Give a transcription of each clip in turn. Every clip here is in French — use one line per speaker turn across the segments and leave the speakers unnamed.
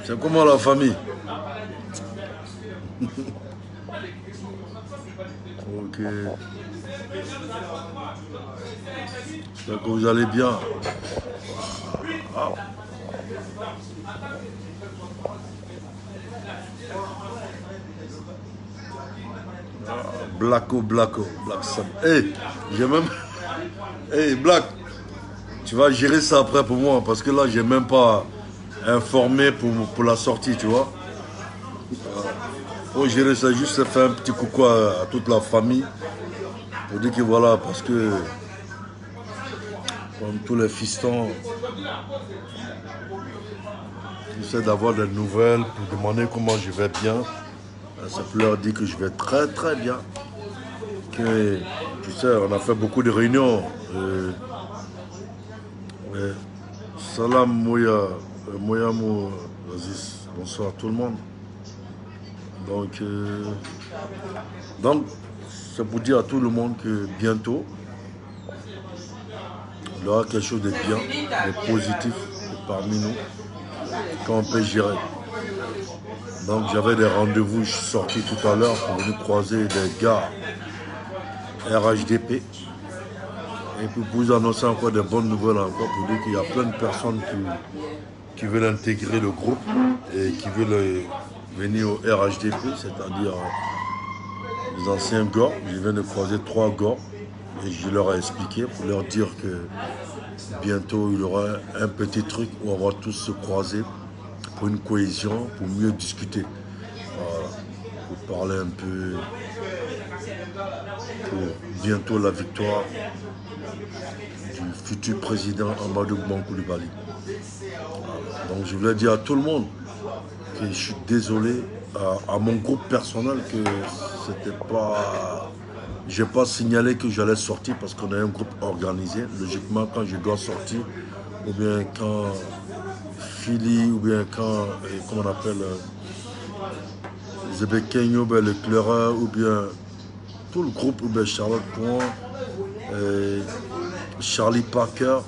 C'est comment la famille? Ok. J'espère que vous allez bien. Ah. Blacko, Black Sam. Hey, j'ai même. Hey, Black, tu vas gérer ça après pour moi parce que là, j'ai même pas informé pour la sortie, tu vois. Faut gérer ça, juste faire un petit coucou à toute la famille pour dire que voilà, parce que comme tous les fistons, j'essaie d'avoir des nouvelles pour demander comment je vais bien. Ça peut leur dire que je vais très très bien. Que, tu sais, on a fait beaucoup de réunions. Ouais. Salam Moya Aziz. Bonsoir tout le monde. Donc, donc c'est pour dire à tout le monde que bientôt, il y aura quelque chose de bien, de positif parmi nous, qu'on peut gérer. Donc j'avais des rendez-vous, je suis sorti tout à l'heure pour venir croiser des gars RHDP. Et puis pour vous annoncer encore des bonnes nouvelles encore, pour dire qu'il y a plein de personnes qui veulent intégrer le groupe et qui veulent venir au RHDP, c'est-à-dire les anciens gars. Je viens de croiser 3 gars et je leur ai expliqué pour leur dire que bientôt il y aura un petit truc où on va tous se croiser pour une cohésion, pour mieux discuter. Voilà. Pour parler un peu pour bientôt la victoire du futur président Amadou Koulibaly. Voilà. Donc je voulais dire à tout le monde que je suis désolé à mon groupe personnel que c'était pas. J'ai pas signalé que j'allais sortir parce qu'on a un groupe organisé. Logiquement, quand je dois sortir, ou bien quand Philly, ou bien quand, comment on appelle, Zebekenyo, le Clera, ou bien tout le groupe, ou bien Charlotte Point, Charlie Parker,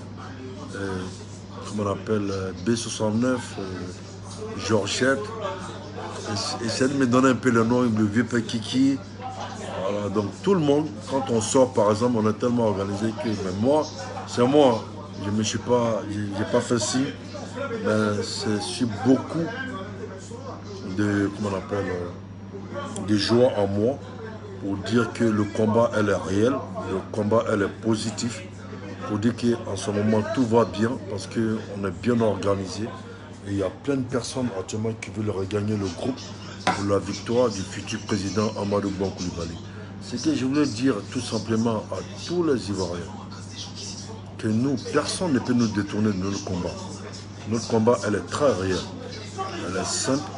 comment on appelle, B69, Georgette. Essayez de me donner un peu le nom, le vieux Kiki. Voilà, donc tout le monde, quand on sort par exemple, on est tellement organisé que même moi, c'est moi, je ne me suis pas, j'ai pas fait ci, mais c'est beaucoup de, comment on appelle, de joie en moi pour dire que le combat elle est réel, le combat elle est positif, pour dire qu'en ce moment tout va bien parce qu'on est bien organisé et il y a plein de personnes actuellement qui veulent regagner le groupe pour la victoire du futur président Amadou Koulibaly. Ce que je voulais dire tout simplement à tous les Ivoiriens, que nous, personne ne peut nous détourner de notre combat. Notre combat, elle est très réelle. Elle est simple.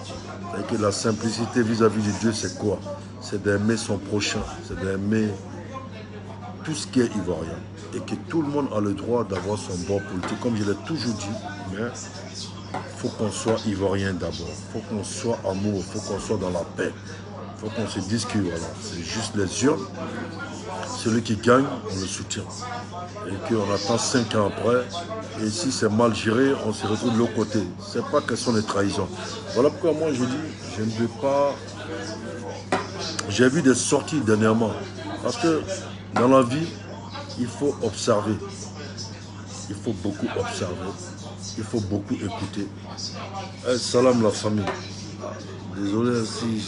Et que la simplicité vis-à-vis de Dieu, c'est quoi? C'est d'aimer son prochain. C'est d'aimer tout ce qui est ivoirien. Et que tout le monde a le droit d'avoir son bord politique. Comme je l'ai toujours dit, mais il faut qu'on soit ivoirien d'abord. Il faut qu'on soit amour. Il faut qu'on soit dans la paix. Il faut qu'on se dise que voilà, c'est juste les urnes. Celui qui gagne, on le soutient. Et qu'on attend 5 ans après. Et si c'est mal géré, on se retrouve de l'autre côté. Ce n'est pas question de trahison. Voilà pourquoi moi je dis, je ne veux pas. J'ai vu des sorties dernièrement. Parce que dans la vie, il faut observer. Il faut beaucoup observer. Il faut beaucoup écouter. Salam la famille. Désolé si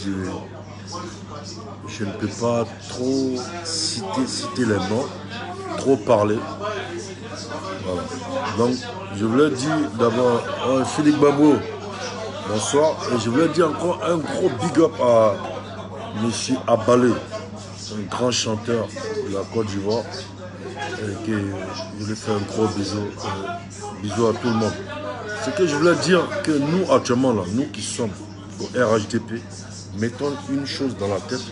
je ne peux pas trop citer les noms, trop parler. Voilà. Donc, je voulais dire d'abord, Philippe Babo, bonsoir. Et je voulais dire encore un gros big up à M. Abalé, un grand chanteur de la Côte d'Ivoire. Et que je voulais faire un gros bisou à tout le monde. Ce que je voulais dire, que nous actuellement, là, nous qui sommes au RHDP, mettons une chose dans la tête,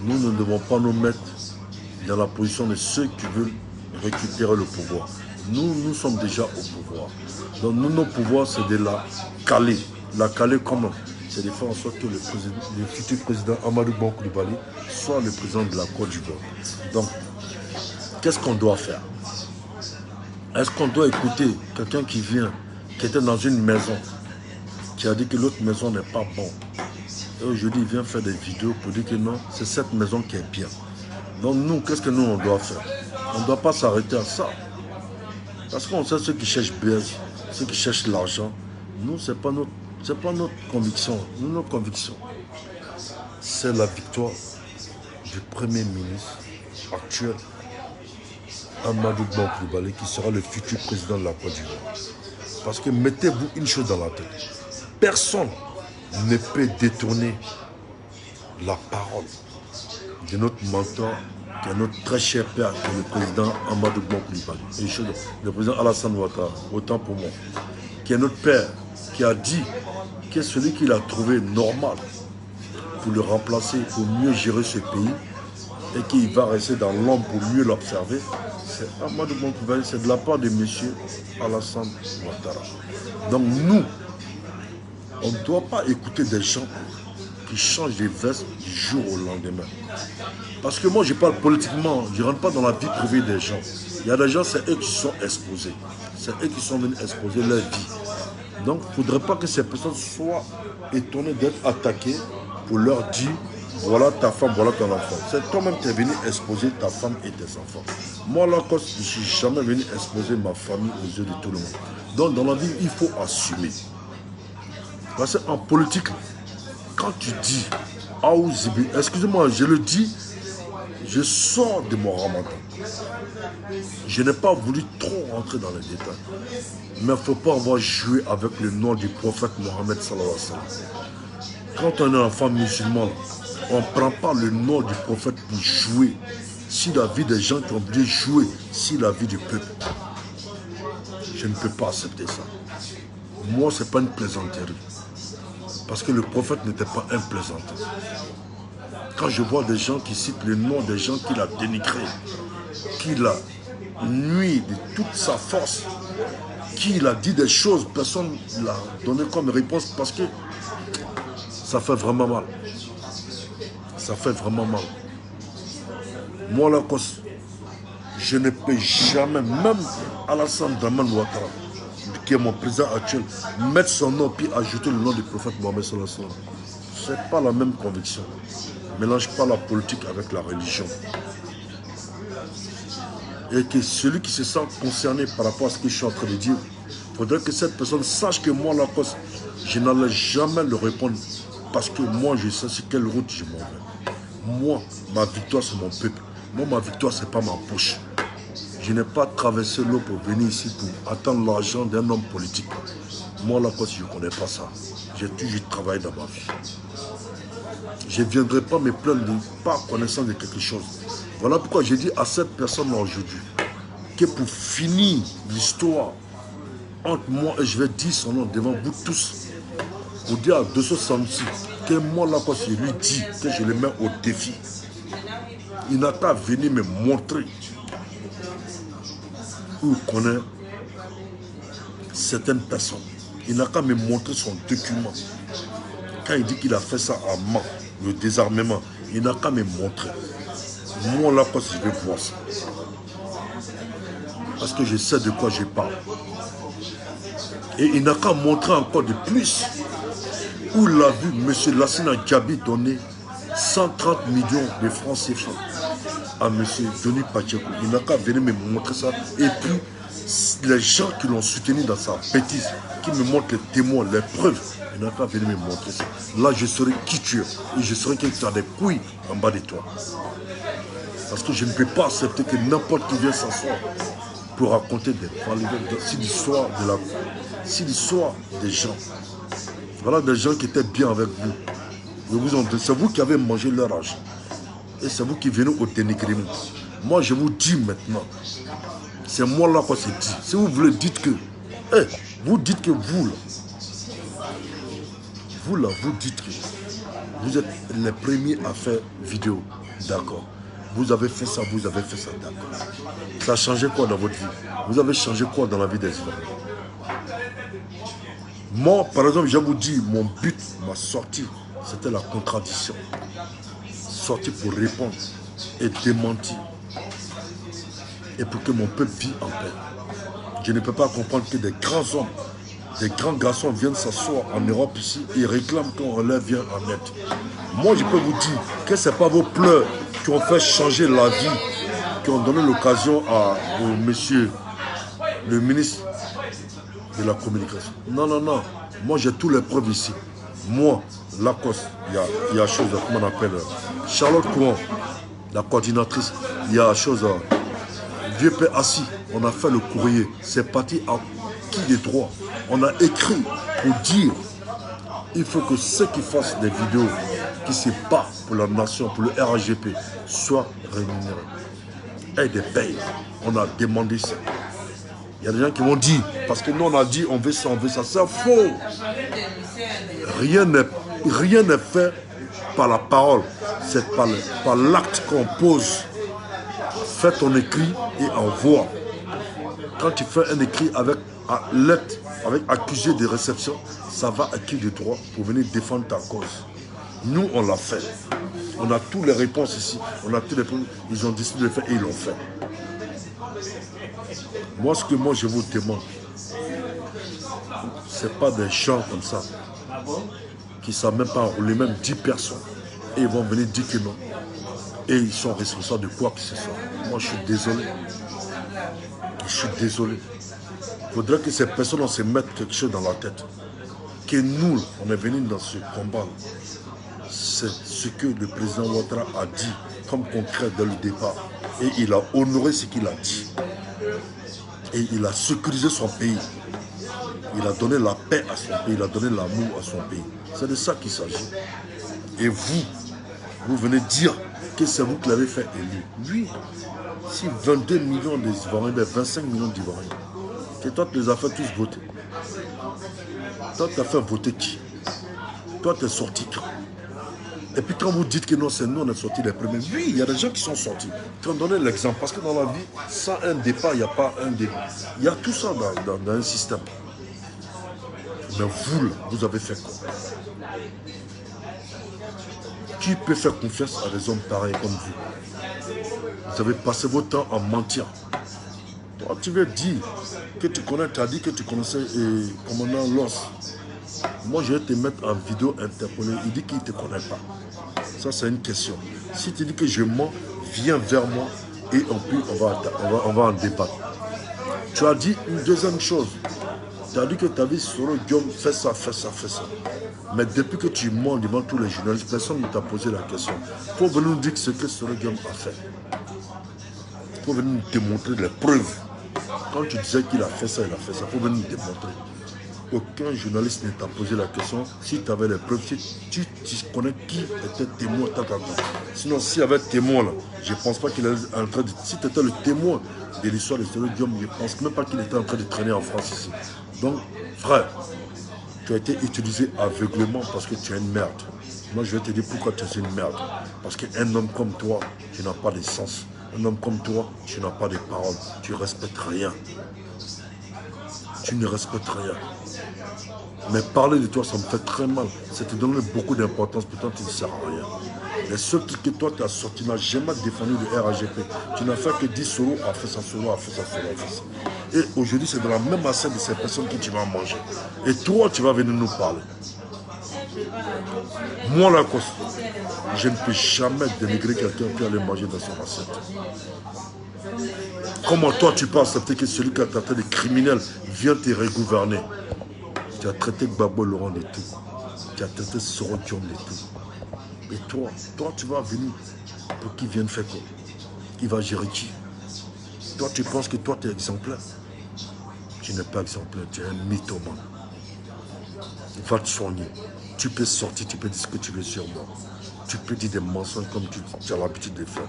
nous ne devons pas nous mettre dans la position de ceux qui veulent récupérer le pouvoir. Nous sommes déjà au pouvoir. Donc nous, nos pouvoirs, c'est de la caler. La caler comment? C'est de faire en sorte que le futur président Amadou Koulibaly soit le président de la Côte d'Ivoire. Donc, qu'est-ce qu'on doit faire? Est-ce qu'on doit écouter quelqu'un qui vient qui était dans une maison, qui a dit que l'autre maison n'est pas bonne. Et aujourd'hui, il vient faire des vidéos pour dire que non, c'est cette maison qui est bien. Donc nous, qu'est-ce que nous, on doit faire? On ne doit pas s'arrêter à ça. Parce qu'on sait ceux qui cherchent bien, ceux qui cherchent l'argent. Nous, ce n'est pas notre conviction. Nous, notre conviction, c'est la victoire du Premier ministre actuel, Amadou Bon Coulibaly, qui sera le futur président de la Côte d'Ivoire. Parce que mettez-vous une chose dans la tête. Personne ne peut détourner la parole de notre mentor, qui est notre très cher père, qui est le président Amadou Bon Coulibaly. Et le président Alassane Ouattara, autant pour moi, qui est notre père, qui a dit que celui qu'il a trouvé normal pour le remplacer, pour mieux gérer ce pays, et qu'il va rester dans l'ombre pour mieux l'observer, c'est Amadou Bon Coulibaly, c'est de la part de M. Alassane Ouattara. Donc nous, on ne doit pas écouter des gens qui changent les vestes du jour au lendemain. Parce que moi, je parle politiquement, je ne rentre pas dans la vie privée des gens. Il y a des gens, c'est eux qui sont exposés. C'est eux qui sont venus exposer leur vie. Donc, il ne faudrait pas que ces personnes soient étonnées d'être attaquées pour leur dire, voilà ta femme, voilà ton enfant. C'est toi-même qui es venu exposer ta femme et tes enfants. Moi, là, je ne suis jamais venu exposer ma famille aux yeux de tout le monde. Donc, dans la vie, il faut assumer. Parce qu'en politique, quand tu dis, excusez-moi, je le dis, je sors de mon ramadan. Je n'ai pas voulu trop rentrer dans les détails. Mais il ne faut pas avoir joué avec le nom du prophète Mohammed sallallahu alayhi wa sallam. Quand on est un enfant musulman, on ne prend pas le nom du prophète pour jouer sur la vie des gens qui ont bien joué sur la vie du peuple. Je ne peux pas accepter ça. Moi, ce n'est pas une plaisanterie. Parce que le prophète n'était pas un plaisantin. Quand je vois des gens qui citent le nom des gens qu'il a dénigrés, qu'il a nui de toute sa force, qu'il a dit des choses, personne ne l'a donné comme réponse parce que ça fait vraiment mal. Ça fait vraiment mal. Moi, là, je ne peux jamais, même Alassane Dramane Ouattara, qui est mon président actuel, mettre son nom puis ajouter le nom du prophète Mohammed sallallahu alayhi wa sallam. Ce n'est pas la même conviction. Ne mélange pas la politique avec la religion. Et que celui qui se sent concerné par rapport à ce que je suis en train de dire, il faudrait que cette personne sache que moi, la cause, je n'allais jamais le répondre parce que moi, je sais sur quelle route je m'en vais. Moi, ma victoire, c'est mon peuple. Moi, ma victoire, ce n'est pas ma poche. Je n'ai pas traversé l'eau pour venir ici pour attendre l'argent d'un homme politique. Moi, la cause, je ne connais pas ça. J'ai toujours travaillé dans ma vie. Je ne viendrai pas me plaindre de pas connaissance de quelque chose. Voilà pourquoi j'ai dit à cette personne-là aujourd'hui que pour finir l'histoire entre moi et je vais dire son nom devant vous tous, pour dire à 266 que moi, là, quand je lui dis que je le mets au défi, il n'a qu'à venir me montrer où il connaît certaines personnes. Il n'a qu'à me montrer son document. Quand il dit qu'il a fait ça à main, le désarmement, il n'a qu'à me montrer. Moi, là, quand je vais voir ça. Parce que je sais de quoi je parle. Et il n'a qu'à montrer encore de plus où il a vu M. Lassina Djabi donner 130 millions de francs CFA à M. Denis Pacheco. Il n'a qu'à venir me montrer ça. Et puis, les gens qui l'ont soutenu dans sa bêtise, qui me montrent les témoins, les preuves, il n'a qu'à venir me montrer ça. Là, je saurai qui tu es. Et je saurai que tu as des couilles en bas de toi. Parce que je ne peux pas accepter que n'importe qui vienne s'asseoir pour raconter des l'histoire des gens. Voilà des gens qui étaient bien avec vous. C'est vous qui avez mangé leur argent. Et c'est vous qui venez au dénigrement. Moi, je vous dis maintenant, c'est moi là qu'on se dit. Si vous voulez, dites que, vous dites que vous dites que vous êtes les premiers à faire vidéo. D'accord. Vous avez fait ça, d'accord. Ça a changé quoi dans votre vie? Vous avez changé quoi dans la vie des Ivoiriens? Moi, par exemple, je vous dis, mon but, ma sortie, c'était la contradiction. Sortir pour répondre et démentir. Et pour que mon peuple vive en paix. Je ne peux pas comprendre que des grands hommes des grands garçons viennent s'asseoir en Europe ici et réclament qu'on leur vient en aide. Moi, je peux vous dire que ce n'est pas vos pleurs qui ont fait changer la vie, qui ont donné l'occasion au monsieur, le ministre de la communication. Non, non, non. Moi, j'ai toutes les preuves ici. Moi, Lacoste, il y a chose, comment on appelle, Charlotte Courant, la coordinatrice, il y a chose, Vieux Père assis, on a fait le courrier. C'est parti à qui des droits. On a écrit pour dire il faut que ceux qui fassent des vidéos qui se battent pour la nation, pour le RAGP, soient rémunérés. Et des payes. On a demandé ça. Il y a des gens qui vont dire, parce que nous on a dit on veut ça, c'est faux. Rien n'est fait par la parole, c'est par l'acte qu'on pose. Fais ton écrit et envoie. Quand tu fais un écrit avec lettre, avec accusé de réception, ça va à qui de droit pour venir défendre ta cause. Nous, on l'a fait. On a toutes les réponses ici. On a toutes les réponses. Ils ont décidé de le faire et ils l'ont fait. Moi, ce que je vous demande, ce n'est pas des gens comme ça qui ne savent même pas enrouler, même 10 personnes. Et ils vont venir dire que non. Et ils sont responsables de quoi que ce soit. Moi, je suis désolé. Je suis désolé. Il faudrait que ces personnes se mettent quelque chose dans la tête. Que nous, on est venus dans ce combat. C'est ce que le président Ouattara a dit comme concret dès le départ. Et il a honoré ce qu'il a dit. Et il a sécurisé son pays. Il a donné la paix à son pays. Il a donné l'amour à son pays. C'est de ça qu'il s'agit. Et vous venez dire que c'est vous qui l'avez fait élu. Oui. Si 22 millions d'Ivoiriens, 25 millions d'Ivoiriens, que toi tu les as fait tous voter. Toi tu as fait voter qui? Toi tu es sorti quand? Et puis quand vous dites que non, c'est nous on est sortis les premiers. Oui, il y a des gens qui sont sortis. Tu vas donner l'exemple. Parce que dans la vie, sans un départ, il n'y a pas un départ. Il y a tout ça dans un système. Mais vous, là, vous avez fait quoi? Qui peut faire confiance à des hommes pareils comme vous? Vous avez passé votre temps à mentir. Toi, tu veux dire que tu connais, tu as dit que tu connaissais le commandant Loss. Moi, je vais te mettre en vidéo interpellé. Il dit qu'il ne te connaît pas. Ça, c'est une question. Si tu dis que je mens, viens vers moi et on va en débattre. Tu as dit une deuxième chose. Tu as dit que tu as vu Soro Diom fait ça. Mais depuis que tu mens devant tous les journalistes, personne ne t'a posé la question. Il faut venir nous dire ce que Soro Diom a fait. Il faut venir nous démontrer les preuves. Quand tu disais qu'il a fait ça, il faut venir nous démontrer. Aucun journaliste ne t'a posé la question si tu avais les preuves, si tu connais qui était témoin. Sinon, s'il y avait témoin là, je ne pense pas qu'il est en train de... Si tu étais le témoin de l'histoire de Soro Diom, je ne pense même pas qu'il était en train de traîner en France ici. Donc, frère, tu as été utilisé aveuglément parce que tu es une merde. Moi, je vais te dire pourquoi tu es une merde. Parce qu'un homme comme toi, tu n'as pas de sens. Un homme comme toi, tu n'as pas de parole. Tu ne respectes rien. Tu ne respectes rien. Mais parler de toi, ça me fait très mal. Ça te donne beaucoup d'importance, pourtant tu ne sers à rien. Les seuls trucs que toi tu as sorti, tu n'as jamais défendu le RAGP. Tu n'as fait que 10 Soro a fait ça, Soro a fait ça. Et aujourd'hui, c'est dans la même assiette de ces personnes que tu vas manger. Et toi, tu vas venir nous parler. Moi, Lacoste, je ne peux jamais dénigrer quelqu'un qui allait manger dans son assiette. Comment toi, tu peux accepter que celui qui a traité de criminel vient te regouverner? Tu as traité Gbagbo Laurent de tout. Tu as traité Soro Diom de tout. Et toi, tu vas venir pour qu'il vienne faire quoi? Il va gérer qui? Toi, tu penses que toi, tu es exemplaire? Tu n'es pas exemplaire, tu es un mythomane. Va te soigner. Tu peux sortir, tu peux dire ce que tu veux sur moi. Tu peux dire des mensonges comme tu as l'habitude de faire.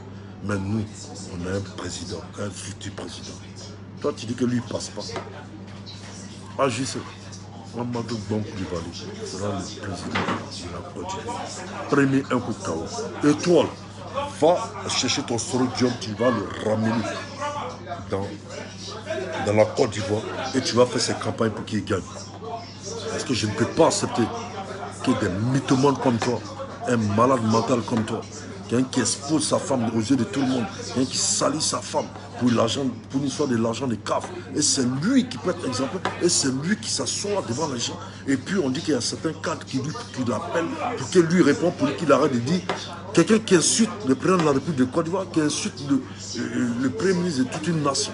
Mais nous, on a un président, un futur président. Toi, tu dis que lui, il ne passe pas. Agissez. Mamadou Bon Coulibaly sera le président de la Côte d'Ivoire. Premier un coup de chaos. Et toi, va chercher ton Soro Diom, tu vas le ramener dans la Côte d'Ivoire et tu vas faire ses campagnes pour qu'il gagne. Parce que je ne peux pas accepter que des mythomanes comme toi, un malade mental comme toi, quelqu'un qui expose sa femme aux yeux de tout le monde, quelqu'un qui salit sa femme, pour une histoire de l'argent des CAF. Et c'est lui qui peut être exemplaire. Et c'est lui qui s'assoit devant les gens. Et puis on dit qu'il y a certains cadres qui l'appellent pour qu'il lui réponde, pour qu'il arrête de dire quelqu'un qui insulte le président de la République de Côte d'Ivoire, qui insulte le premier ministre de toute une nation.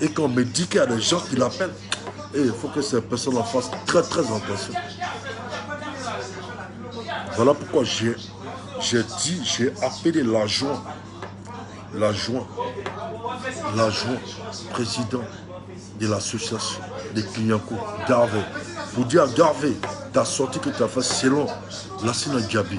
Et quand on me dit qu'il y a des gens qui l'appellent, et il faut que ces personnes en fassent très très attention. Voilà pourquoi j'ai appelé l'adjoint, président de l'association des Clignancourt, Garvey, pour dire à Garvey, ta sortie que tu as faite selon Lassina Diaby,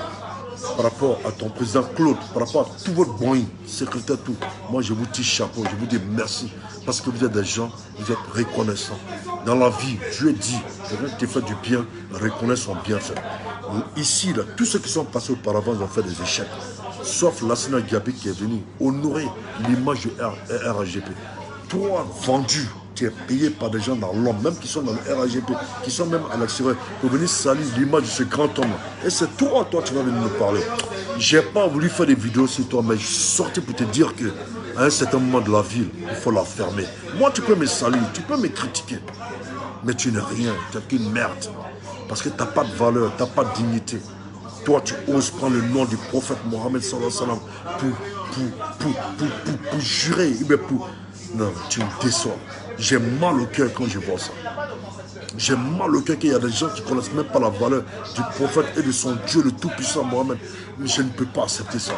par rapport à ton président Claude, par rapport à tout votre bon secrétaire, tout, moi je vous dis chapeau, je vous dis merci, parce que vous êtes des gens, vous êtes reconnaissants. Dans la vie, Dieu dit, quelqu'un qui fait du bien, reconnaît son bienfait. Ici, là, tous ceux qui sont passés auparavant, ils ont fait des échecs. Sauf Lassina Diaby qui est venu honorer l'image du RAGP. Toi, vendu, tu es payé par des gens dans l'homme, même qui sont dans le RAGP, qui sont même à l'extérieur, pour venir salir l'image de ce grand homme. Et c'est toi, tu vas venir nous parler. J'ai pas voulu faire des vidéos sur toi, mais je suis sorti pour te dire que à un certain moment de la ville, il faut la fermer. Moi, tu peux me salir, tu peux me critiquer, mais tu n'es rien, tu n'es qu'une merde. Parce que tu n'as pas de valeur, tu n'as pas de dignité. Toi, tu oses prendre le nom du prophète Mohammed sallallahu alayhi wa sallam pour jurer. Non, tu me déçois. J'ai mal au cœur quand je vois ça. J'ai mal au cœur qu'il y a des gens qui ne connaissent même pas la valeur du prophète et de son Dieu, le tout-puissant Mohammed. Mais je ne peux pas accepter ça.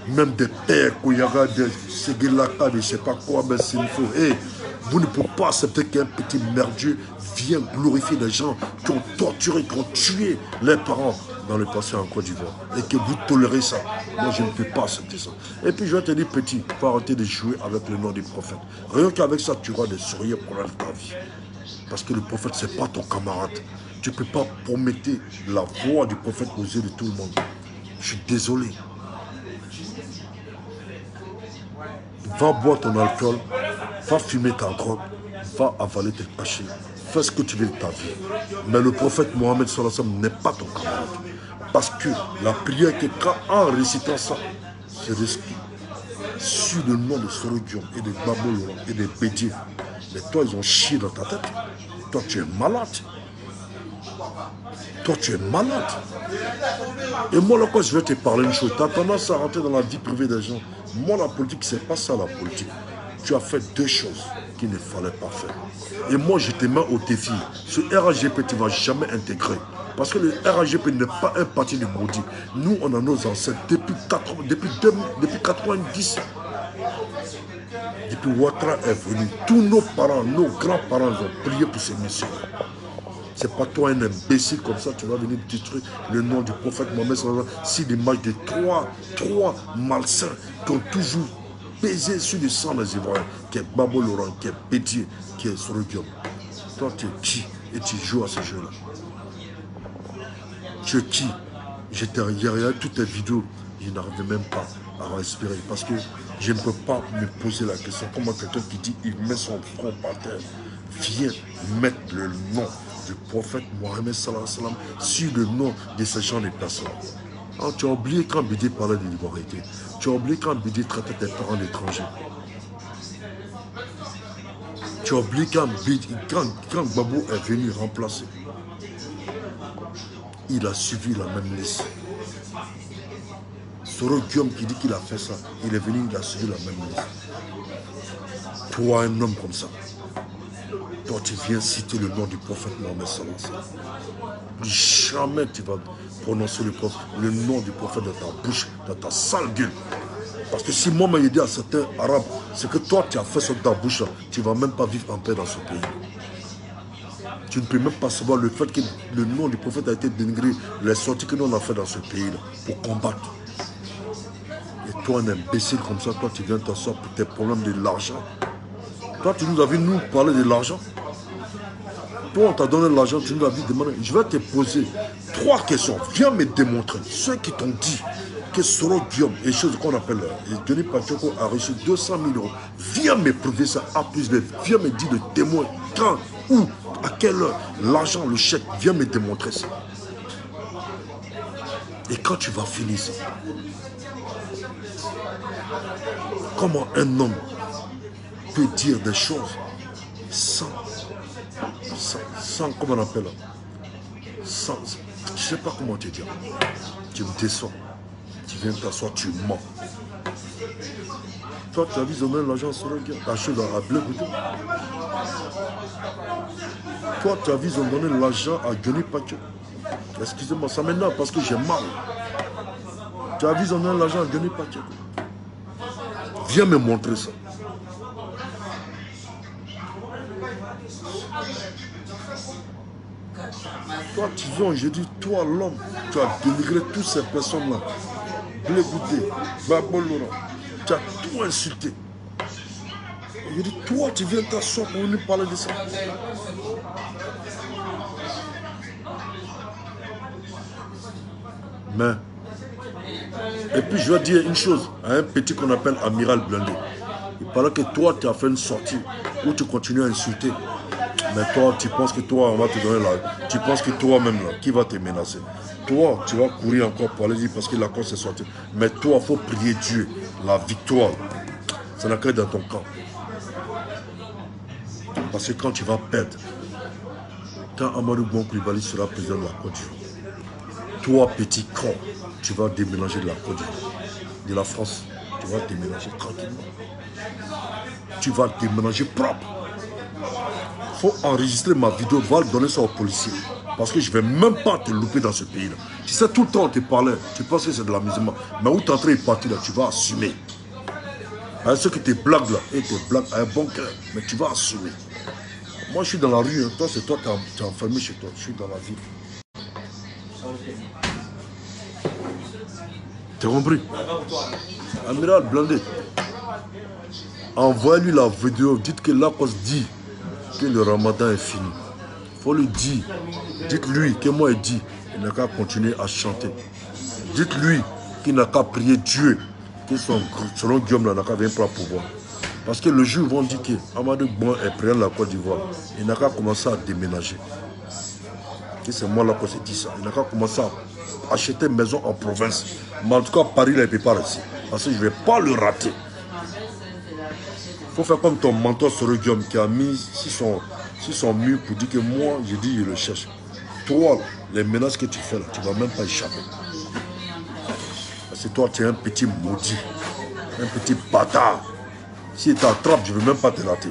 Même des pères, Koyaga, des Seguelaka, de je ne sais pas quoi, mais c'est une faux. Hey, vous ne pouvez pas accepter qu'un petit merdier vienne glorifier des gens qui ont torturé, qui ont tué les parents dans le passé en Côte d'Ivoire. Et que vous tolérez ça. Moi, je ne peux pas accepter ça. Et puis, je vais te dire, petit, il faut arrêter de jouer avec le nom du prophète. Rien qu'avec ça, tu auras des sourires pour ta vie. Parce que le prophète, ce n'est pas ton camarade. Tu ne peux pas promettre la voix du prophète aux yeux de tout le monde. Je suis désolé. Va boire ton alcool, va fumer ta drogue, va avaler tes cachets. Fais ce que tu veux de ta vie. Mais le prophète Mohammed sallallahu alayhi wa sallam n'est pas ton camarade. Parce que la prière que en récitant ça, c'est risqué. Sur le nom de Sorodium et de Babo Laurent et de Bédier. Mais toi, ils ont chié dans ta tête. Toi, tu es malade. Toi, tu es malade. Et moi, là, quand je vais te parler une chose, tu as tendance à rentrer dans la vie privée des gens. Moi, la politique, c'est pas ça, la politique. Tu as fait deux choses qu'il ne fallait pas faire. Et moi, je te mets au défi. Ce RAGP, tu ne vas jamais intégrer. Parce que le RAGP n'est pas un parti de maudit. Nous, on a nos ancêtres depuis 90. Depuis Ouattara est venu, tous nos parents, nos grands-parents ont prié pour ces messieurs. C'est pas toi un imbécile comme ça, tu vas venir détruire le nom du prophète Mohammed si l'image de trois malsains qui ont toujours pesé sur le sang des Ivoiriens, qui est Babo Laurent, qui est Bédier, qui est Sorodium. Toi, tu es qui? Et tu joues à ce jeu-là. Tu es qui? J'étais derrière toutes tes vidéos, je n'arrivais même pas à respirer parce que je ne peux pas me poser la question. Comment quelqu'un qui dit il met son front par terre vient mettre le nom du prophète Mohammed sallallahu alayhi wa sallam sur le nom de ces gens de personnes. Alors, tu as oublié quand Bédier parlait de l'ivoirité. Tu as oublié quand Bédier traitait tes parents d'étrangers. Tu as oublié quand Babo est venu remplacer. Il a suivi la même liste. Sorodium qui dit qu'il a fait ça, il est venu, il a suivi la même liste. Toi, un homme comme ça, toi tu viens citer le nom du prophète Mohammed sallallahu alayhi wa sallam. Jamais tu vas prononcer le nom du prophète dans ta bouche, dans ta sale gueule. Parce que si moi je dis à certains arabes, c'est que toi tu as fait sur ta bouche, tu ne vas même pas vivre en paix dans ce pays. Tu ne peux même pas savoir le fait que le nom du prophète a été dénigré, les sorties que nous on a fait dans ce pays-là, pour combattre. Et toi, un imbécile comme ça, toi, tu viens t'asseoir pour tes problèmes de l'argent. Toi, tu nous as vu nous parler de l'argent. Toi, on t'a donné l'argent, tu nous as vu demander. Je vais te poser 3 questions. Viens me démontrer. Ceux qui t'ont dit que Sorodium, et choses qu'on appelle, Denis Pachoko a reçu 200 000 €. Viens me prouver ça à plus de. Viens me dire le témoin. Quand, où, à quelle heure, l'argent, le chèque, viens me démontrer ça. Et quand tu vas finir ça, comment un homme peux dire des choses sans comment on appelle, sans, je ne sais pas comment te dire. Tu me déçois. Tu viens t'asseoir, tu mens. Toi, tu as vu, ils ont donné l'argent sur le gars, acheté à Bleu Bouton. Toi, tu as vu, ils ont donné l'argent à Johnny Paquet. Excusez-moi, ça m'énerve parce que j'ai mal. Tu as vu, ils ont donné l'argent à Johnny Paquet. Viens me montrer ça. Toi, tu viens, je dis, toi, l'homme, tu as dénigré toutes ces personnes-là. Blé Goudé, Babo Laurent, tu as tout insulté. Je dis, toi, tu viens t'asseoir pour nous parler de ça. Mais, et puis je vais dire une chose à un petit qu'on appelle Amiral Blindé. Il paraît que toi, tu as fait une sortie où tu continues à insulter. Mais toi, tu penses que toi, on va te donner la... Tu penses que toi-même, là, qui va te menacer? Toi, tu vas courir encore pour aller dire parce que la cause est sortie. Mais toi, il faut prier Dieu. La victoire, ça n'a qu'à être dans ton camp. Parce que quand tu vas perdre, quand Amadou Bon Coulibaly sera président de la Côte d'Ivoire, toi, petit con, tu vas déménager de la Côte d'Ivoire, de la France. Tu vas déménager tranquillement. Tu vas déménager propre. Il faut enregistrer ma vidéo, va donner ça aux policiers. Parce que je ne vais même pas te louper dans ce pays-là. Tu sais, tout le temps on te parlait, tu penses que c'est de l'amusement. Mais où tu es en train de partir là, tu vas assumer. Avec ceux qui te blaguent là, et te blaguent à un bon cœur, mais tu vas assumer. Moi je suis dans la rue, hein. Toi c'est toi, tu es enfermé chez toi, je suis dans la vie. T'as compris? Amiral Blindé, envoyez-lui la vidéo, dites que la cause dit que le ramadan est fini. Il faut lui dire, dites-lui que moi il dit, il n'a qu'à continuer à chanter. Dites-lui qu'il n'a qu'à prier Dieu, que selon Guillaume n'a qu'à venir pour pouvoir. Parce que le jour où ils vont dire que Amadou Bon est président de la Côte d'Ivoire, il n'a qu'à commencer à déménager. Et c'est moi là qu'on s'est dit ça. Il n'a qu'à commencer à acheter une maison en province. Mais en tout cas, Paris, là, il ne peut pas rester. Parce que je ne vais pas le rater. Il faut faire comme ton mentor sur Guillaume qui a mis sur son mur pour dire que moi, j'ai dit, je le cherche. Toi, les menaces que tu fais là, tu ne vas même pas échapper. Parce que toi, tu es un petit maudit, un petit bâtard. Si tu t'attrapes, je ne veux même pas te rater.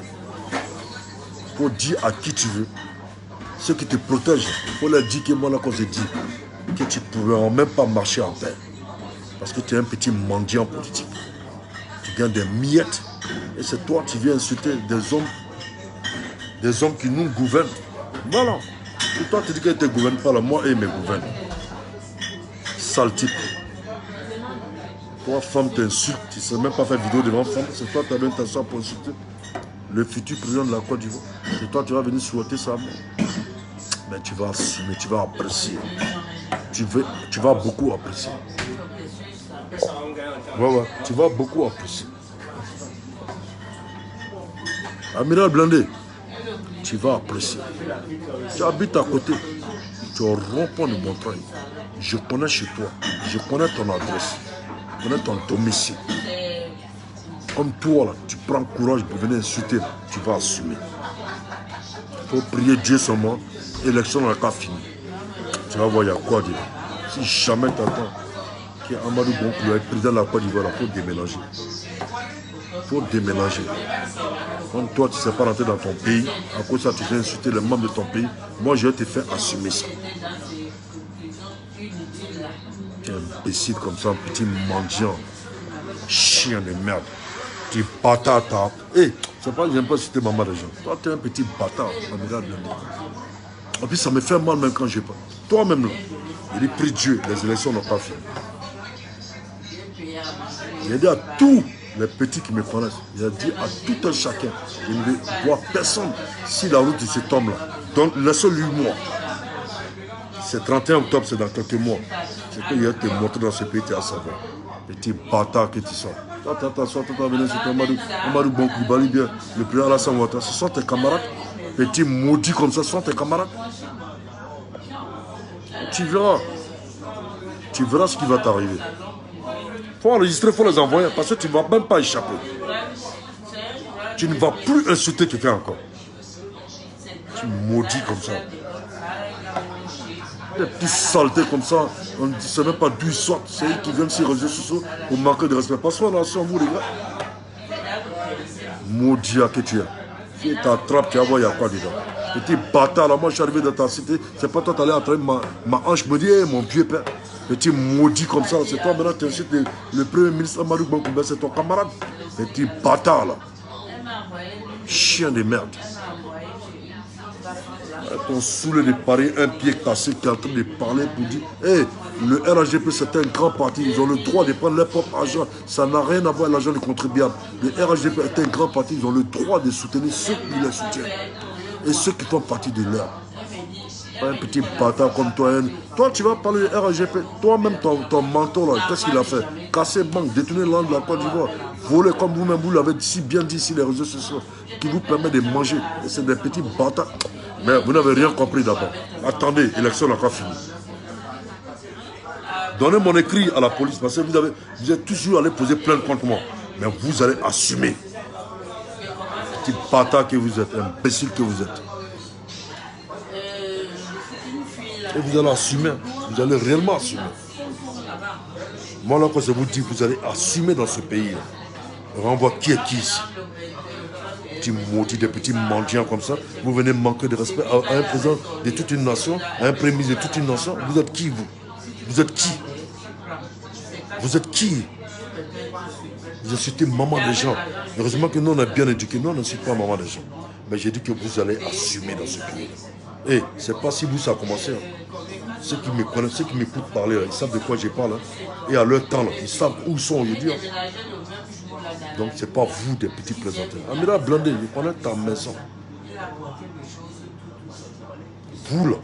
Il faut dire à qui tu veux. Ceux qui te protègent, il faut leur dire que moi, là, quand je dis que tu ne pourras même pas marcher en paix. Parce que tu es un petit mendiant politique. Tu gagnes des miettes. Et c'est toi qui viens insulter des hommes qui nous gouvernent. Voilà. Et toi, tu dis qu'ils ne te gouvernent pas là. Moi, ils me gouvernent. Sale type. Toi, femme, t'insultes. Tu ne sais même pas faire vidéo devant femme. C'est toi qui as bien t'asseoir pour insulter le futur président de la Côte d'Ivoire. C'est toi qui vas venir souhaiter sa mort. Mais tu vas assumer, tu vas apprécier. Tu vas beaucoup apprécier. Ouais, tu vas beaucoup apprécier. Amiral Blindé, tu vas apprécier. Tu habites à côté. Tu es au rond-point de Montreuil. Je connais chez toi. Je connais ton adresse. Je connais ton domicile. Comme toi, là, tu prends courage pour venir insulter. Tu vas assumer. Il faut prier Dieu seulement. L'élection n'a pas fini. Tu vas voir, il y a quoi dire. Si jamais tu attends qu'Amadou Bon Coulibaly, président de la Côte d'Ivoire, il faut déménager. Il faut déménager. Comme toi, tu ne sais pas rentrer dans ton pays, à cause de ça, tu viens insulter les membres de ton pays. Moi, je vais te faire assumer ça. Tu es imbécile comme ça, un petit mendiant. Chien de merde. Tu bâtard. Hé, c'est pas que j'aime pas citer maman des gens. Toi, tu es un petit bâtard, amiral Blindé. Et puis, ça me fait mal même quand je parle. Toi-même, là, il dit, prie Dieu, les élections n'ont pas fini. Il a dit à tous les petits qui me connaissent, il a dit à tout un chacun, je ne vois personne si la route de cet homme-là. Donc, laisse-lui moi. C'est 31 octobre, c'est dans quelques mois. C'est qu'il va te montrer dans ce pays, tu vas savoir. Petit bâtard que tu sors. Toi, tu vas venir sur Amadou Bon Coulibaly, bien, le président Alassane Ouattara. Ce sont tes camarades. Petit maudit comme ça, ce sont tes camarades. Tu verras. Tu verras ce qui va t'arriver. Il faut enregistrer, il faut les envoyer, parce que tu ne vas même pas échapper. Tu ne vas plus insulter quelqu'un encore. Tu maudis comme ça. Des petits saletés comme ça, on ne sait même pas d'où ils sortent. C'est eux qui viennent sur les réseaux sociaux pour manquer de respect. Passez là sur vous, les gars. Maudit à que tu es. Si tu t'attrapes, tu vas voir, il y a quoi dedans. Petit bâtard, là, moi je suis arrivé dans ta cité. C'est pas toi qui allais attraper ma hanche. Je me dis, hey, mon vieux père. Petit maudit comme ça, c'est toi maintenant, tu insultes le premier ministre Amadou Bankoumbe, c'est ton camarade. Petit bâtard là. Chien de merde. Ton saoulé de Paris, un pied cassé qui est en train de parler pour dire hey, le RHGP c'est un grand parti, ils ont le droit de prendre leur propre argent, ça n'a rien à voir avec l'argent du contribuable. Le RHGP est un grand parti, ils ont le droit de soutenir ceux qui les soutiennent et ceux qui font partie de leur. Un petit bâtard comme toi, toi tu vas parler de RHGP, toi-même ton mentor là, qu'est-ce qu'il a fait? Casser banque, détourner l'angle de la Côte d'Ivoire, voler comme vous-même, vous l'avez si bien dit sur les réseaux sociaux, qui vous permet de manger, et c'est des petits bâtards. Mais vous n'avez rien compris d'abord. Attendez, l'élection n'a pas fini. Donnez mon écrit à la police parce que vous êtes toujours allé poser plainte contre moi. Mais vous allez assumer. Petit bâtard que vous êtes, imbécile que vous êtes. Et vous allez assumer. Vous allez réellement assumer. Moi là, quand je vous dis, vous allez assumer dans ce pays. Renvoie qui est qui ici. Petits maudits, des petits mendiants comme ça, vous venez manquer de respect à un président de toute une nation, à un premier ministre de toute une nation. Vous êtes qui, vous? Vous êtes qui? Vous êtes qui? Vous insultez maman des gens. Heureusement que nous, on est bien éduqués. Nous, on n'insulte pas maman des gens. Mais j'ai dit que vous allez assumer dans ce pays. Et c'est pas si vous, ça a commencé. Ceux qui me connaissent, ceux qui m'écoutent parler, ils savent de quoi je parle. Et à leur temps, ils savent où ils sont aujourd'hui. Donc ce n'est pas vous des petits plaisantins. Amira Blondé, je connais ta maison. Vous là,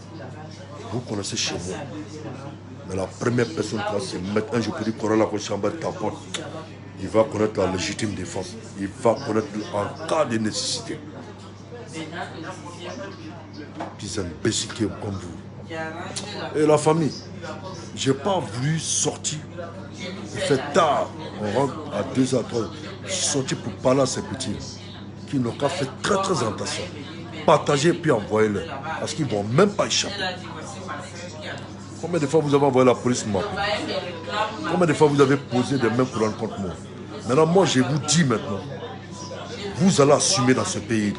vous connaissez chez moi. Mais la première personne qui va se mettre un jour pour dire qu'on a la chambre de ta porte, il va connaître la légitime défense. Il va connaître en cas de nécessité. Des imbéciles comme vous. Et la famille, je n'ai pas voulu sortir. Il fait tard, on rentre à 2h, 3h. Je suis sorti pour parler à ces petits qui n'ont qu'à faire très attention. Partager puis envoyer-les. Parce qu'ils ne vont même pas échapper. Combien de fois vous avez envoyé la police m'appeler? Combien de fois vous avez posé des mains courantes contre moi? Maintenant, moi, je vous dis maintenant, vous allez assumer dans ce pays.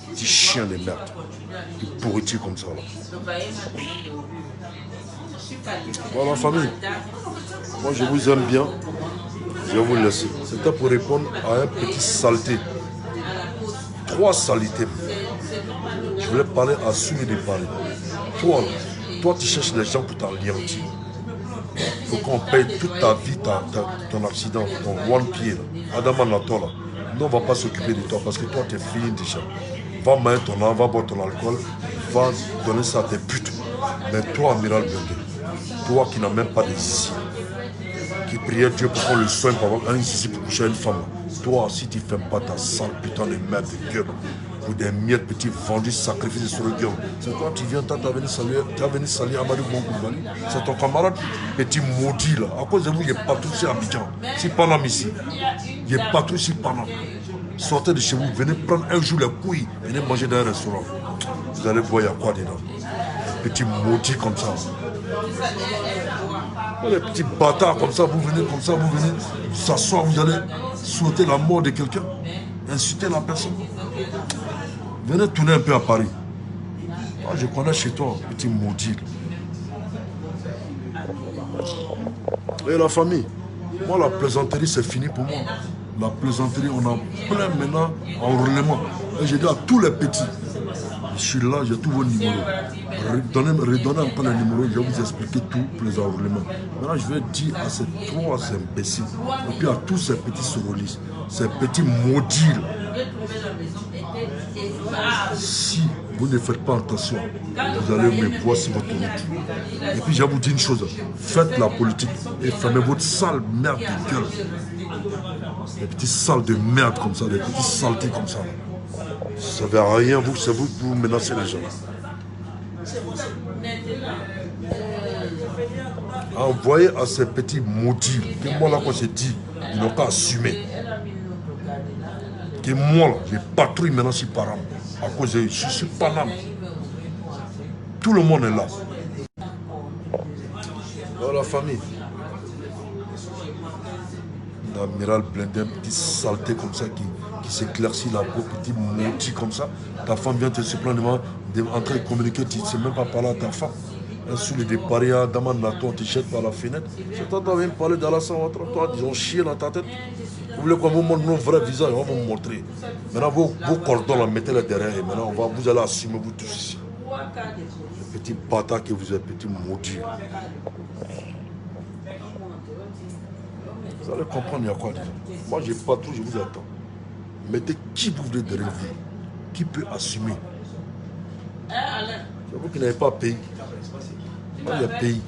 Petit chien de merde. Qui pourriture comme ça. Là. Voilà, famille. Moi, je vous aime bien. Je vais vous laisser. C'était pour répondre à un petit saleté. 3 saletés. Je voulais parler à celui de parler. Toi, tu cherches des gens pour t'anéantir. Il faut qu'on paye toute ta vie, ton accident, ton one pied. Adam Anato, là. Nous, on ne va pas s'occuper de toi parce que toi, tu es fini déjà. Va mettre ton âme, va boire ton alcool, va donner ça à tes putes. Mais toi, Amiral Blondé, toi qui n'as même pas de zizi, qui priait Dieu pour qu'on le soigne pour avoir un zizi pour coucher à une femme, toi, si tu ne fais pas ta sale putain de merde de gueule, ou des miettes petits vendus sacrifiés sur le gueule, c'est toi qui viens, tu as venu saluer Amadou Bongoubali, c'est ton camarade, petit maudit là. À cause de vous, il est partout ici à Abidjan, si Panam ici, il est partout ici Panam. Sortez de chez vous, venez prendre un jour les couilles, venez manger dans un restaurant. Vous allez voir, il y a quoi dedans. Des petits maudits comme ça. Les petits bâtards comme ça, vous venez s'asseoir, vous allez souhaiter la mort de quelqu'un, insulter la personne. Venez tourner un peu à Paris. Ah, je connais chez toi, petit maudit. Et la famille, moi la plaisanterie c'est fini pour moi. La plaisanterie, on en plein maintenant en relèvement. Et je dis à tous les petits, je suis là, j'ai tous vos numéros. Redonnez encore les numéros, je vais vous expliquer tout pour les enrôlements. Maintenant, je vais dire à ces 3 imbéciles, et puis à tous ces petits sorolistes, ces petits maudits, si vous ne faites pas attention, vous allez me voir sur votre route. Et puis, je vais vous dire une chose, faites la politique et fermez votre sale merde de gueule. Des petits salles de merde comme ça, des petits saletés comme ça. Ça ne servait à rien, c'est vous qui vous menacez les gens. Envoyez à ces petits maudits, que moi là quand je dis, ils n'ont qu'à assumer. Que moi, là, je patrouille maintenant sur Paname. À cause de je suis Paname. Tout le monde est là. Dans la famille. L'amiral blindé, petit saleté comme ça qui s'éclaircit la peau, petit maudit comme ça. Ta femme vient te se plaindre en train de communiquer, tu ne sais même pas parler à ta femme. Sous les paria, Daman Nato, on te jette par la fenêtre. C'est toi qui viens parler d'Alassane Ouattara. Toi, ils ont chié dans ta tête. Vous voulez qu'on vous montre nos vrais visages, on va vous montrer. Maintenant, vos cordons, là, mettez-les derrière. Et maintenant, vous allez assumer vous tous ici. Le petit bâtard que vous êtes, petit maudit. Vous allez comprendre, il y a quoi déjà. Moi, je patrouille, je vous attends. Mettez qui vous voulez derrière vous. Qui peut assumer. C'est vous qui n'avez pas payé. Moi, il y a pays.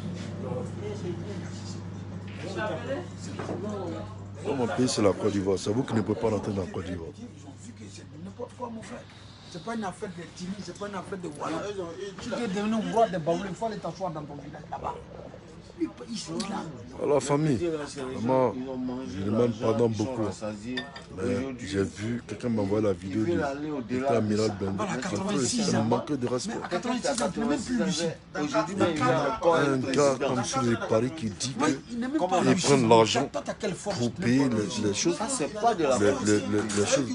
Mon pays, c'est la Côte d'Ivoire. C'est vous qui ne pouvez pas rentrer dans la Côte d'Ivoire.
N'importe quoi, mon frère. C'est pas une affaire de Tini, c'est pas une affaire de Walla. Tu dois devenir roi de Baoulé, il faut aller t'asseoir dans ton village là-bas.
La famille, moi, je demande pardon beaucoup. Mais j'ai vu, quelqu'un m'a envoyé la vidéo de l'amiral Blindé. Ça me manque de respect.
À 86 ans, il n'est même plus lucide.
Un gars comme sur les paris qui dit qu'ils prennent l'argent pour payer les choses,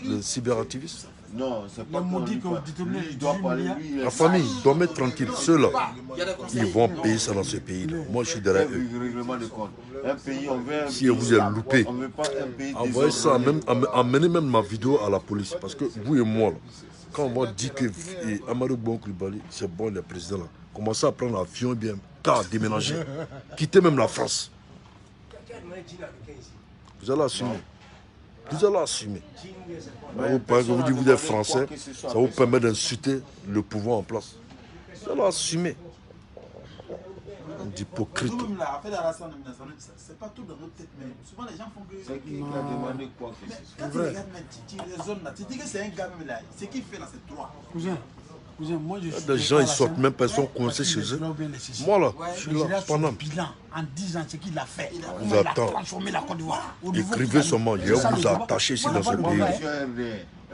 les cyberactivistes.
Non, c'est pas
la famille, dormez tranquille. Ceux-là, ils vont payer ça dans ce pays-là. Moi, je suis derrière eux. Si vous êtes loupé, envoyez ça, amenez même ma vidéo à la police. Parce que vous et moi, là, quand on va dire que Amadou Bon Coulibaly, c'est bon, le président, là, commencez à prendre l'avion et bien, car déménager. Quittez même la France. Vous allez assumer. Vous allez assumer. Vous dites que vous êtes français, ça vous permet d'insulter le pouvoir en place. Vous allez assumer. D'hypocrite.
C'est pas tout dans notre tête, mais souvent les gens font que.
C'est qui a demandé quoi que ce soit.
Quand tu regardes, tu raisonnes là, tu dis que c'est un gars même là. Ce qu'il fait là, c'est toi. Cousin, moi je suis.
Des gens, ils sortent même pas, ils sont coincés chez eux. Moi là, je suis là, pendant.
En 10 ans, ce qu'il a fait.
Vous attend.
Transformé la Côte d'Ivoire.
Écrivez seulement, je vais vous attacher ici dans ce pays.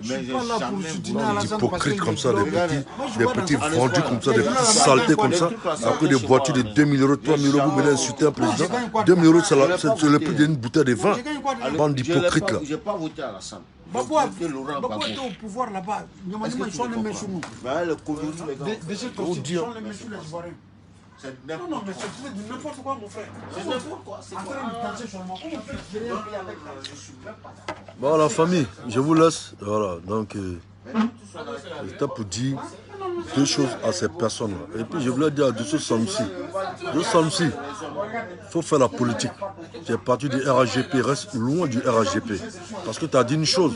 Je suis pas là pour soutenir Alassane.
Des hypocrites comme ça, des petits vendus comme ça, des petites saletés comme ça, après des voitures de 2 000 euros, 3 000 euros, vous venez insulter un président. 2 000 euros, c'est le prix d'une bouteille de vin. Bande d'hypocrites là.
Je n'ai pas voté à Alassane.
Babou était au pouvoir là-bas. Normalement, ils sont les mains sur nous. De cette côté, ils sont les mains sur les Ivoiriens. Non, non, mais c'est n'importe quoi, mon frère. C'est n'importe quoi. C'est quoi?
Bon, la famille, je vous laisse. Voilà, donc, c'était pour dire deux choses à ces personnes-là. Et puis, je voulais dire à Dosso Samsi. Dosso Samsi, il faut faire la politique. Tu es parti du RHGP, reste loin du RHGP. Parce que tu as dit une chose.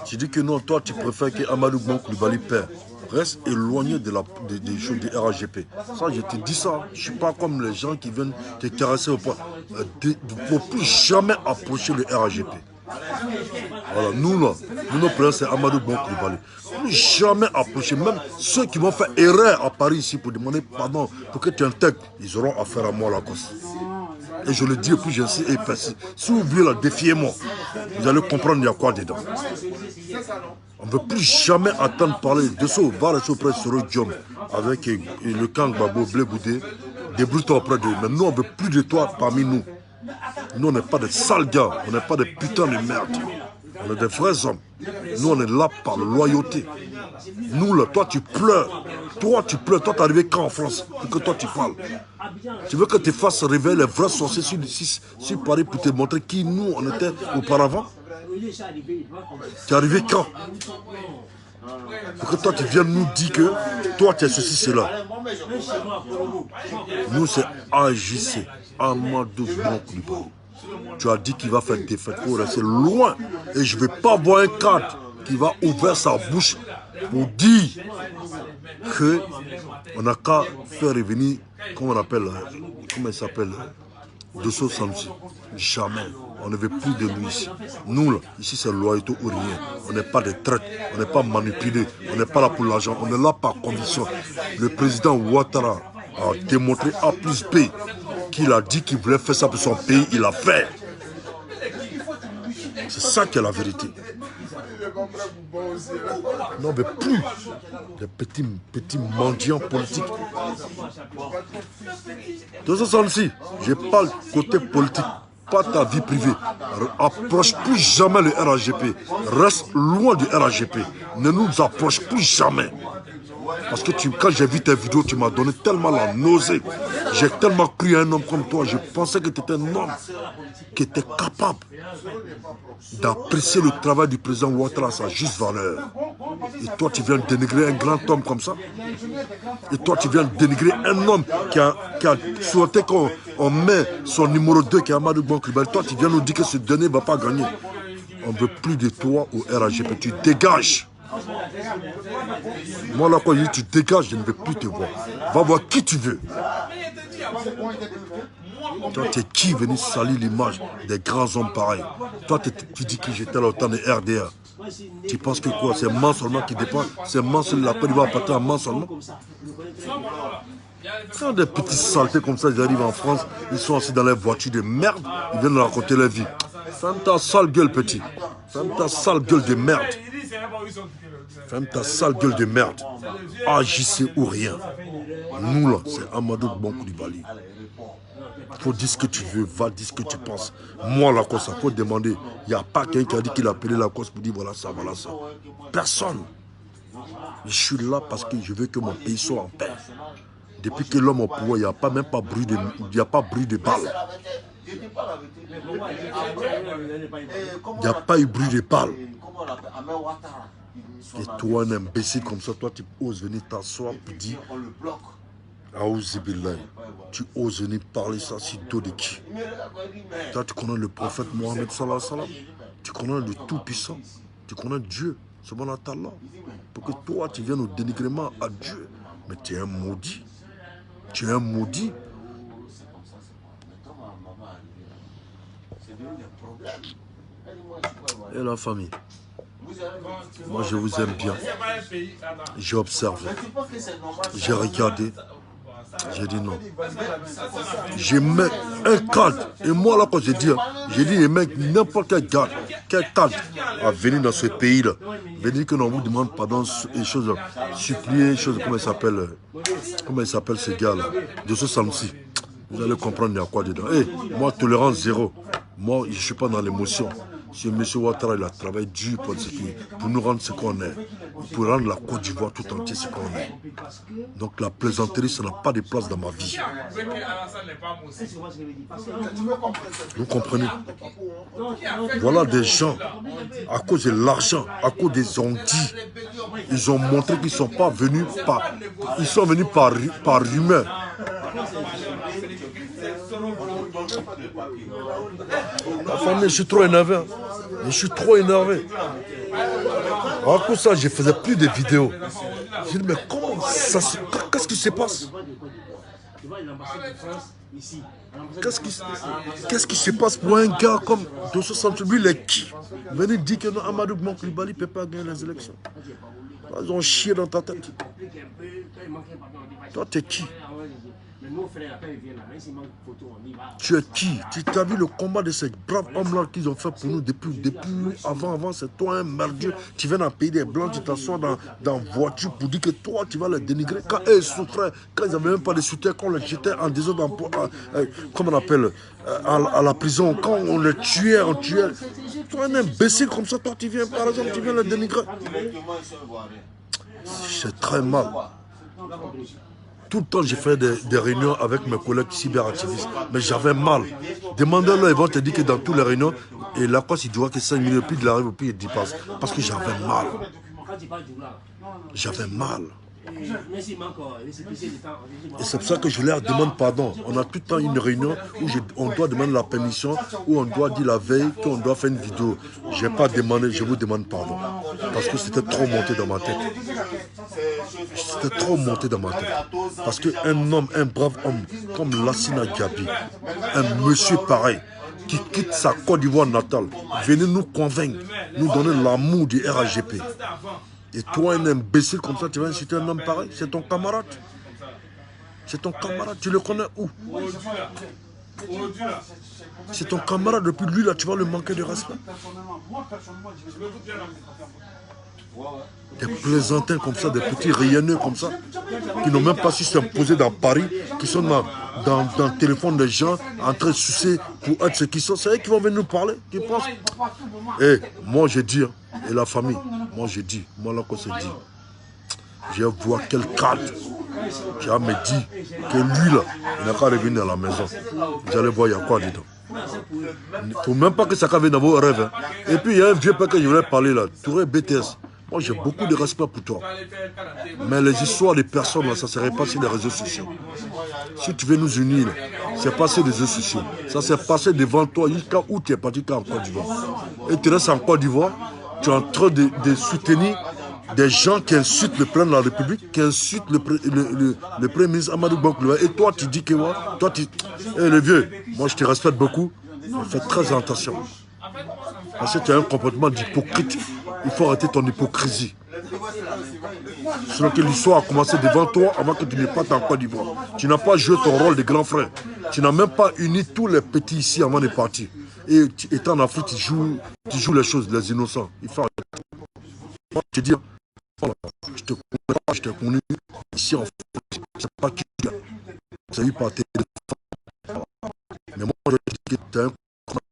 Tu dis que non, toi, tu préfères que Amadou Bon Coulibaly perd. Reste éloigné des choses du RHGP. Ça, je te dis ça. Je ne suis pas comme les gens qui viennent te caresser au point. Il ne faut plus jamais approcher le RHGP. Voilà, nous là, notre président c'est Amadou Bon Coulibaly. Plus jamais approcher, même ceux qui vont faire erreur à Paris ici pour demander pardon, pour que tu intègres, ils auront affaire à moi là cause. Et je le dis et puis j'insiste et persiste. Si vous voulez la défier-moi, vous allez comprendre il y a quoi dedans. On ne veut plus jamais entendre parler de ça. Va rester auprès de Soro Diom avec le Kang Babo, Blé Boudé. Débrouille-toi auprès d'eux. Mais nous, on ne veut plus de toi parmi nous. Nous, on n'est pas des sales gars. On n'est pas des putains de merde. On est des vrais hommes. Nous, on est là par loyauté. Nous, là, toi, tu pleures. Toi, tu pleures. Toi, t'es arrivé quand en France pour que toi, tu parles. Tu veux que tu fasses réveiller les vrais sorciers sur Paris pour te montrer qui nous, on était auparavant. Tu es arrivé quand? Pour que toi tu viennes nous dire que toi tu es ceci, cela. Nous c'est AJC, Amadou Bon Coulibaly. Tu as dit qu'il va faire des fêtes, il faut rester loin. Et je ne vais pas voir un cadre qui va ouvrir sa bouche pour dire qu'on n'a qu'à faire revenir, comment on appelle, comment il s'appelle, Dosso Samsi. Jamais. On ne veut plus de nous ici. Nous, là, ici, c'est loyauté ou rien. On n'est pas des traites, on n'est pas manipulés, on n'est pas là pour l'argent, on est là par conviction. Le président Ouattara a démontré A plus B qu'il a dit qu'il voulait faire ça pour son pays, il a fait. C'est ça qui est la vérité. Non, mais plus des petits mendiants politiques. De ce sens-ci, je parle côté politique, pas ta vie privée. Approche plus jamais le RAGP. Reste loin du RAGP. Ne nous approche plus jamais. Parce que quand j'ai vu tes vidéos, tu m'as donné tellement la nausée. J'ai tellement cru à un homme comme toi. Je pensais que tu étais un homme qui était capable d'apprécier le travail du président Ouattara à sa juste valeur. Et toi, tu viens dénigrer un grand homme comme ça. Et toi, tu viens dénigrer un homme qui a souhaité qu'on met son numéro 2, qui est Amadou Bonkoulibaly. Toi, tu viens nous dire que ce dernier ne va pas gagner. On ne veut plus de toi au RAGP. Tu dégages. Moi, là, quand je dis tu dégages, je ne veux plus te voir. Va voir qui tu veux. Toi, tu es qui venu salir l'image des grands hommes pareils? Toi, tu dis que j'étais là au temps de RDA. Tu penses que quoi? C'est Man seulement qui dépend? C'est Man seulement, la Côte d'Ivoire appartient à Man seulement? Quand des petits saletés comme ça, ils arrivent en France, ils sont assis dans les voitures de merde, ils viennent raconter leur vie. Ferme ta sale gueule, petit. Ferme ta sale gueule de merde. Ferme ta sale gueule de merde. Agissez ou rien. Nous là, c'est Amadou Bonkoulibaly. Faut dire ce que tu veux, va dire ce que tu penses. Moi, la cause, il faut demander. Il n'y a pas quelqu'un qui a dit qu'il a appelé la cause pour dire voilà ça, voilà ça. Personne. Je suis là parce que je veux que mon pays soit en paix. Depuis que l'homme au pouvoir, il n'y a pas même pas bruit de, il n'y a pas bruit de balles. Il n'y a pas eu bruit de balles. Et toi, un imbécile comme ça, toi, tu oses venir t'asseoir et dire Aouzibillahi, tu oses venir parler ça sur dos de qui? Toi, tu connais le prophète Mohammed sallallahu alayhi wa sallam. Tu connais le Tout-Puissant. Tu connais Dieu, subhanahu wa ta'ala. Pour que toi, tu viennes au dénigrement à Dieu. Mais tu es un maudit. Tu es un maudit. Et la famille, moi je vous aime bien. J'ai observé, j'ai regardé, j'ai dit non. J'ai mis un cadre. Et moi là quand j'ai dit les mecs, n'importe quel cadre à venir dans ce pays-là, venir que l'on vous demande pardon et choses, supplier, choses, comment il s'appelle ce gars-là, de ce samedi. Vous allez comprendre il y a quoi dedans. Hey, moi, tolérance zéro. Moi, je ne suis pas dans l'émotion. Ce monsieur Ouattara, il a travaillé dur pour nous rendre ce qu'on est. Pour rendre la Côte d'Ivoire tout entière ce qu'on est. Donc la plaisanterie, ça n'a pas de place dans ma vie. Vous comprenez? Voilà des gens, à cause de l'argent, à cause des ondits, ils ont montré qu'ils ne sont pas venus par... Ils sont venus par rumeur. La famille, je suis trop énervé. Je suis trop énervé. Alors pour ça, je ne faisais plus de vidéos. Je dis, mais comment ça se... Qu'est-ce qui se passe? Qu'est-ce qui se passe pour un gars comme 260? Lui, il est qui? Venez dire que non, Amadou Bonkoulibaly ne peut pas gagner les élections. Ils ont chié dans ta tête. Toi, tu es qui? Tu es qui? Tu as vu le combat de ces braves hommes-là qu'ils ont fait pour nous depuis avant. C'est toi un merdier. Tu viens dans le pays des Blancs, tu t'assois dans une voiture pour dire que toi, tu vas les dénigrer. Quand eux souffraient, quand ils n'avaient même pas de soutien, quand on les jetait en désordre, comment on appelle, à la prison, quand on les tuait, on tuait. Toi, un imbécile comme ça, toi, tu viens, par exemple, tu viens les dénigrer. C'est très mal. Tout le temps, j'ai fait des réunions avec mes collègues cyberactivistes, mais j'avais mal. Demandez-leur, ils vont te dire que dans toutes les réunions, et la cause, il doit que 5 minutes, puis il arrive, puis il dépasse. Parce que j'avais mal. J'avais mal. Et c'est pour ça que je leur demande pardon. On a tout le temps une réunion où on doit demander la permission, où on doit dire la veille qu'on doit faire une vidéo. Je n'ai pas demandé, je vous demande pardon. Parce que c'était trop monté dans ma tête. C'était trop monté dans ma tête. Parce qu'un homme, un brave homme comme Lassina Gabi, un monsieur pareil, qui quitte sa Côte d'Ivoire natale, venez nous convaincre, nous donner l'amour du RAGP. Et toi, un imbécile comme ça, tu vas insulter un homme pareil? C'est ton camarade. C'est ton camarade. Tu le connais où? C'est ton camarade, depuis lui, là, tu vas le manquer de respect. Des plaisantins comme ça, des petits rayonneux comme ça, qui n'ont même pas su s'imposer dans Paris, qui sont dans le téléphone des gens, en train de sucer pour être ce qu'ils sont. C'est eux qui vont venir nous parler, qui pensent. Et moi, j'ai dit, et la famille, moi, j'ai dit, moi, là, qu'on s'est dit, j'ai voir quel cadre qui a me dit que lui, là, il n'a qu'à revenir à la maison. Vous allez voir, il y a quoi dedans. Il ne faut même pas que ça vienne dans vos rêves. Hein. Et puis, il y a un vieux père que je voulais parler là, Touré BTS. Moi, j'ai beaucoup de respect pour toi. Mais les histoires des personnes, là, ça ne serait pas sur les réseaux sociaux. Si tu veux nous unir, c'est pas sur les réseaux sociaux. Ça s'est passé devant toi jusqu'à où tu es parti en Côte d'Ivoire. Et tu restes en Côte d'Ivoire, tu es en train de soutenir des gens qui insultent le président de la République, qui insultent le Premier ministre Amadou Bankouloué. Et toi, tu dis que toi, tu... Eh, le vieux, moi, je te respecte beaucoup. Mais fais très attention. Parce que tu as un comportement d'hypocrite. Il faut arrêter ton hypocrisie. Sinon que l'histoire a commencé devant toi avant que tu n'aies pas en Côte d'Ivoire. Tu n'as pas joué ton rôle de grand frère. Tu n'as même pas uni tous les petits ici avant de partir. Et étant en Afrique, tu joues les choses, les innocents. Il faut arrêter. Moi, je te dis, voilà, je te connais pas, je t'ai connu ici en France. Je ne sais pas qui tu es. C'est eu par téléphone. Mais moi, je dis que tu es un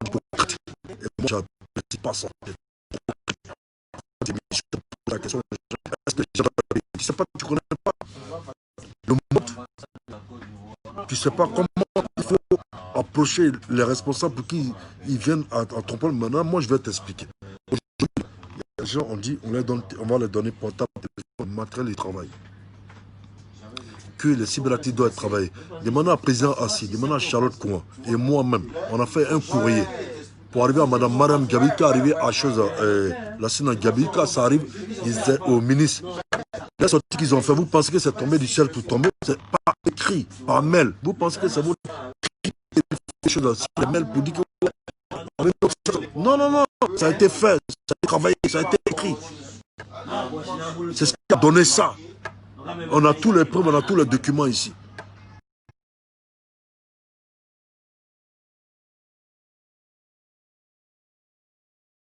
hypocrite. Et moi, je n'apprécie pas ça. La question, est-ce que tu ne sais pas, tu ne connais pas le monde. Tu ne sais pas comment il faut approcher les responsables pour qu'ils viennent à ton problème. Maintenant, moi, je vais t'expliquer. Aujourd'hui, les gens ont dit, on va les donner portable, matériel de travail. Que les cyberactifs doivent travailler. Demandez à président Assis, demandez à Charlotte Kouan et moi-même, on a fait un courrier pour arriver à Mme Mariam Gabika, arriver à chose, la Sina Gabika, ça arrive au ministre. Les sorties qu'ils ont fait, vous pensez que c'est tombé du ciel pour tomber? C'est pas écrit, par mail. Vous pensez que c'est vous des choses sur les mails pour dire que... Non, non, non, ça a été fait, ça a été travaillé, ça a été écrit. C'est ce qui a donné ça. On a tous les preuves, on a tous les documents ici.